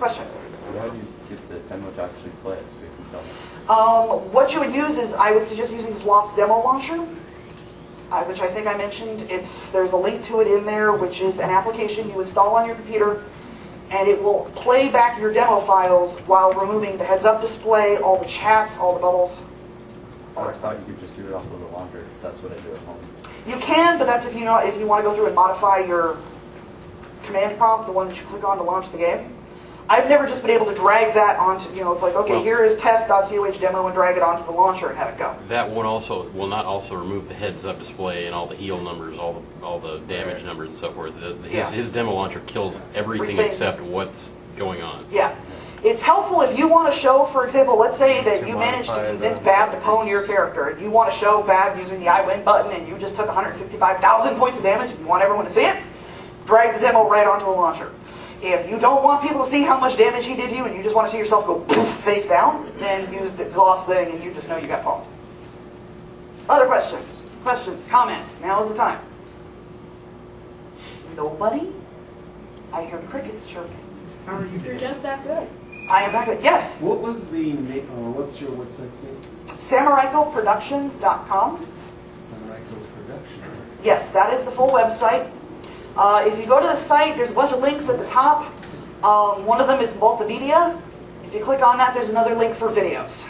Question? How do you get the demo to actually play it so you can tell me? What you would use is, I would suggest using Sloth's demo launcher, which I think I mentioned. There's a link to it in there, which is an application you install on your computer, and it will play back your demo files while removing the heads-up display, all the chats, all the bubbles. I thought you could just do it off of the launcher, because that's what I do at home. You can, but that's if you want to go through and modify your command prompt, the one that you click on to launch the game. I've never just been able to drag that onto, it's like, okay, here is test.coh demo and drag it onto the launcher and have it go. That one will not also remove the heads-up display and all the heal numbers, all the damage numbers and so forth. His demo launcher kills everything except what's going on. Yeah. It's helpful if you want to show, for example, let's say that you managed to convince Bab to pwn your character, and you want to show Bab using the I win button, and you just took 165,000 points of damage, and you want everyone to see it, drag the demo right onto the launcher. If you don't want people to see how much damage he did to you, and you just want to see yourself go poof, face down, then use the exhaust thing, and you just know you got pwned. Other questions? Questions? Comments? Now is the time. Nobody? I hear crickets chirping. How are you You're just that good. I am back at, yes. What was the what's your website's name? SamuraikoProductions.com. Samuraiko Productions. Yes, that is the full website. If you go to the site, there's a bunch of links at the top. One of them is multimedia. If you click on that, there's another link for videos.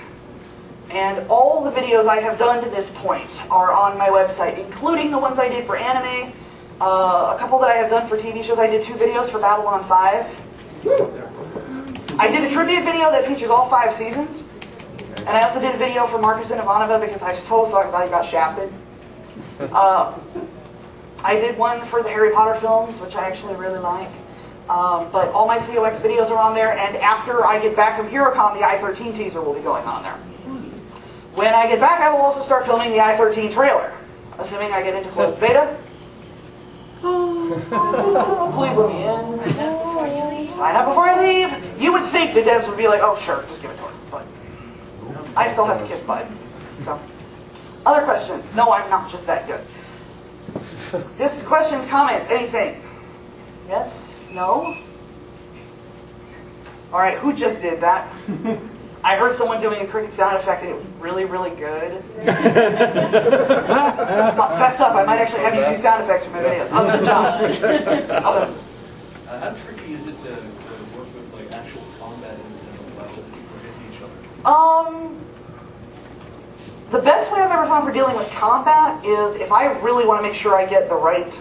And all the videos I have done to this point are on my website, including the ones I did for anime, a couple that I have done for TV shows. I did 2 videos for Babylon 5. I did a tribute video that features all 5 seasons. And I also did a video for Marcus and Ivanova because I so thought I got shafted. I did one for the Harry Potter films, which I actually really like. But all my COX videos are on there, and after I get back from HeroCon, the I-13 teaser will be going on there. When I get back, I will also start filming the I-13 trailer, assuming I get into closed beta. Please let me in. Sign up before I leave. You would think the devs would be like, oh sure, just give it to her. But I still have to kiss Bud. So, other questions? No, I'm not just that good. This questions, comments, anything? Yes? No? Alright, who just did that? I heard someone doing a cricket sound effect and it was really, really good. Fess up, I might actually have you do sound effects for my videos. Other than John. How tricky is it to work with like actual combat in levels against each other? The best way I've ever found for dealing with combat is if I really want to make sure I get the right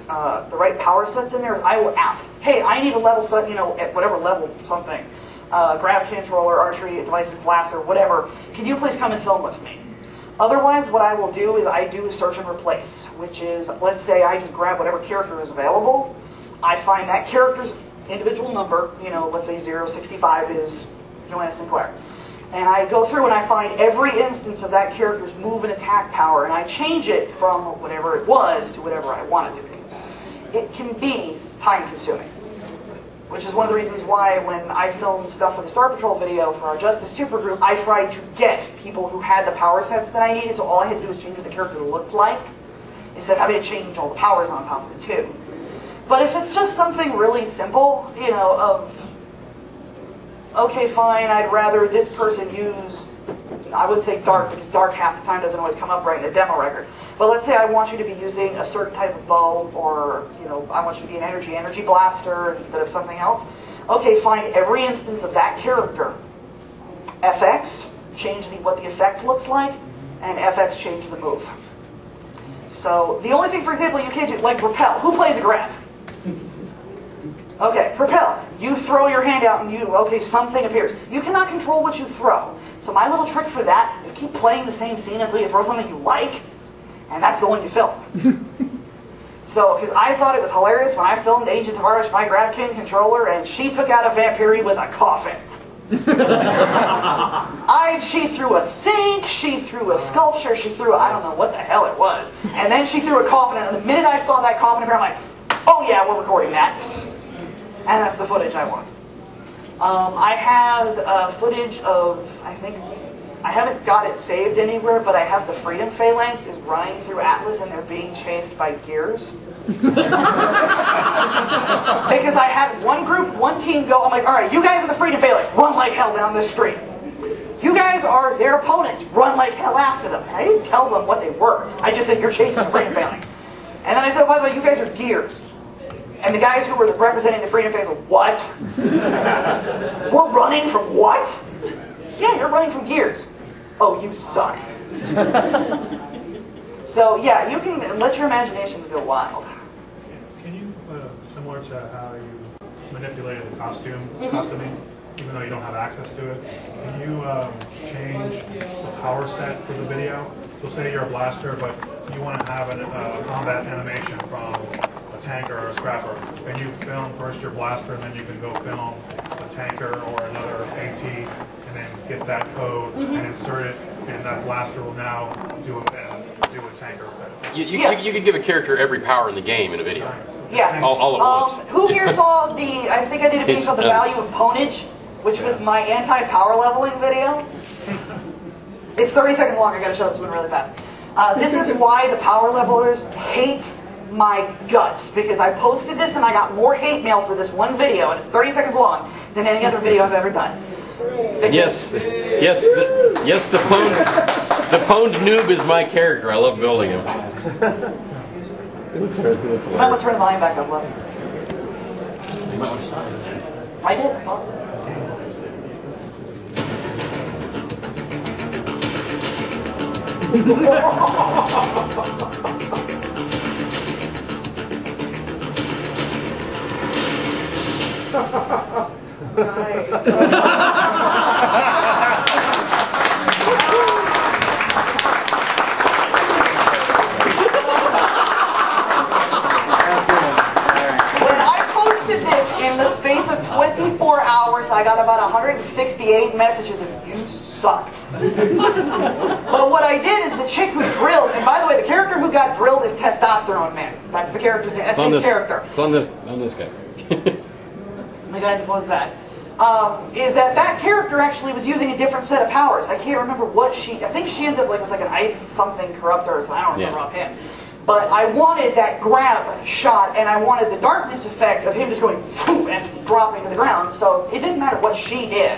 power sets in there, is I will ask, hey, I need a level set, at whatever level something, grav controller, archery, devices, blaster, whatever. Can you please come and film with me? Otherwise, what I will do is I do a search and replace, which is, let's say I just grab whatever character is available. I find that character's individual number, let's say 065 is Joanna Sinclair. And I go through and I find every instance of that character's move and attack power, and I change it from whatever it was to whatever I want it to be. It can be time-consuming, which is one of the reasons why when I filmed stuff for the Star Patrol video for our Justice Supergroup, I tried to get people who had the power sets that I needed, so all I had to do was change what the character looked like, instead of having to change all the powers on top of it too. But if it's just something really simple, okay, fine, I'd rather this person use, I would say dark, because dark half the time doesn't always come up right in a demo record. But let's say I want you to be using a certain type of bow, or, I want you to be an energy blaster instead of something else. Okay, find every instance of that character. FX, change what the effect looks like, and FX, change the move. So, the only thing, for example, you can't do, like Repel. Who plays a grav? Okay, Propel. You throw your hand out and something appears. You cannot control what you throw. So my little trick for that is keep playing the same scene until you throw something you like, and that's the one you film. So, because I thought it was hilarious when I filmed Agent Tavarish, my GravKin controller, and she took out a Vampiri with a coffin. She threw a sink, she threw a sculpture, she threw I don't know what the hell it was. And then she threw a coffin, and the minute I saw that coffin appear, I'm like, oh yeah, we're recording that. And that's the footage I want. I had footage of, I think, I haven't got it saved anywhere, but I have the Freedom Phalanx is running through Atlas and they're being chased by gears. Because I had one group, one team go, I'm like, all right, you guys are the Freedom Phalanx, run like hell down this street. You guys are their opponents, run like hell after them. And I didn't tell them what they were. I just said, you're chasing the Freedom Phalanx. And then I said, by the way, you guys are gears. And the guys who were representing the Freedom Phalanx were, what? We're running from what? Yeah, you're running from gears. Oh, you suck. So yeah, you can let your imaginations go wild. Can you, similar to how you manipulated the costuming, even though you don't have access to it, can you change the power set for the video? So say you're a blaster, but you want to have a combat animation from a tanker or a scrapper, and you film first your blaster, and then you can go film a tanker or another AT, and then get that code and insert it, and that blaster will now do a tanker effect. You could give a character every power in the game in a video. Yeah. All at once. Who here saw I think I did a video called The Value of Ponage, which was my anti-power leveling video. It's 30 seconds long, I gotta show this one really fast. This is why the power levelers hate my guts, because I posted this and I got more hate mail for this one video, and it's 30 seconds long, than any other video I've ever done. Yes, the pwned noob is my character. I love building him. He looks hilarious. Let's turn the volume back up, love. I did, I paused it. In the space of 24 hours, I got about 168 messages of "you suck." But what I did is the chick who drills, and by the way, the character who got drilled is Testosterone Man. That's the character's name. That's his character. It's on this guy. My guy was that. Is that character actually was using a different set of powers. I can't remember what I think she ended up was like an ice something corruptor or something. I don't remember offhand. But I wanted that grab shot, and I wanted the darkness effect of him just going and dropping to the ground, so it didn't matter what she did.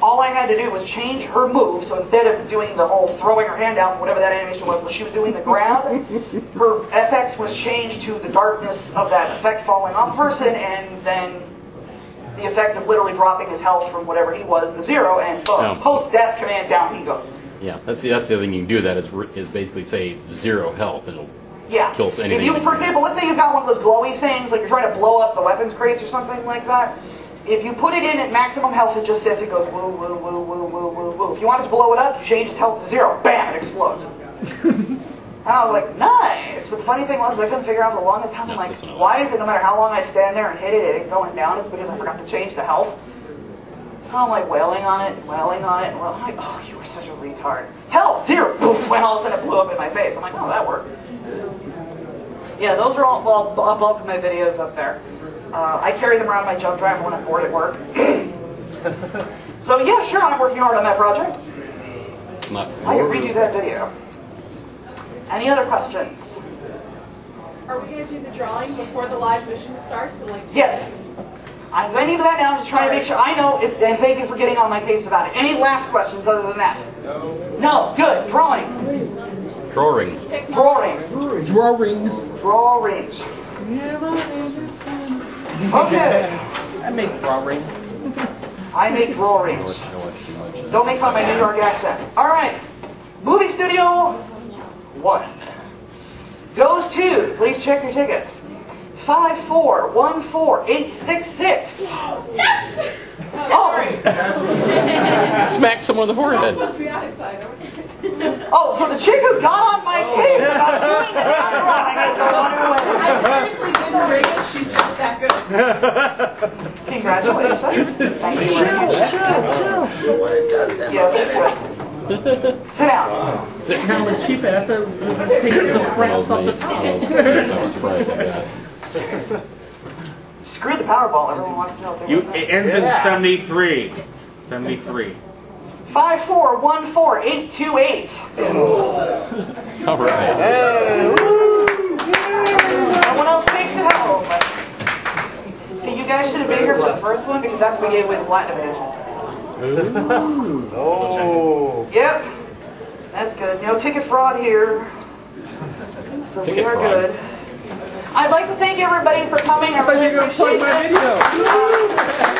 All I had to do was change her move, so instead of doing the whole throwing her hand out for whatever that animation was, when she was doing the grab, her FX was changed to the darkness of that effect falling off person, and then the effect of literally dropping his health from whatever he was to 0, and boom, post-death command, down he goes. Yeah, that's the other thing you can do. That is basically say 0 health, and it'll kill anything. If you, for example, let's say you've got one of those glowy things, like you're trying to blow up the weapons crates or something like that. If you put it in at maximum health, it just sits and goes woo, woo, woo, woo, woo, woo, woo. If you wanted to blow it up, you change its health to 0. Bam, it explodes. And I was like, nice. But the funny thing was, I couldn't figure out for the longest time. I'm like, why is it no matter how long I stand there and hit it, it ain't going down? It's because I forgot to change the health. So I'm like wailing on it, and I'm like, oh, you were such a retard. Hell, 0, poof, and all of a sudden it blew up in my face. I'm like, oh, that worked. Yeah, those are all a bulk of my videos up there. I carry them around in my jump drive when I'm bored at work. So yeah, sure, I'm working hard on that project. I can redo that video. Any other questions? Are we going to do the drawing before the live mission starts? Yes. I'm going into that now. I'm just trying to make sure I know, and thank you for getting on my case about it. Any last questions other than that? No. No, good. Drawing. Drawing. Drawings. Drawings. Okay. I make drawings. I make drawings. Don't make fun of my New York accent. All right. Movie Studio 1 goes to, please check your tickets, 5414866. Yes! Oh! Smack someone on the forehead. Supposed to be out of sight. Oh, so the chick who got on my case about doing the drawing is the one who wins. I seriously didn't bring it. She's just that good. Congratulations. Thank you very much. Yes, it's good. Sit down. Now when Chief asked, I was taking the fraps off the top. I was surprised at that. Screw the Powerball. Everyone wants to know what they It ends in 73. 73. 5414828. All right. Someone else takes it home. See, you guys should have been here for the first one because that's what we gave away the Platinum Edition. Oh. Yep. That's good. No ticket fraud here. So Ticket we are fraud. good. I'd like to thank everybody for coming. I really appreciate it.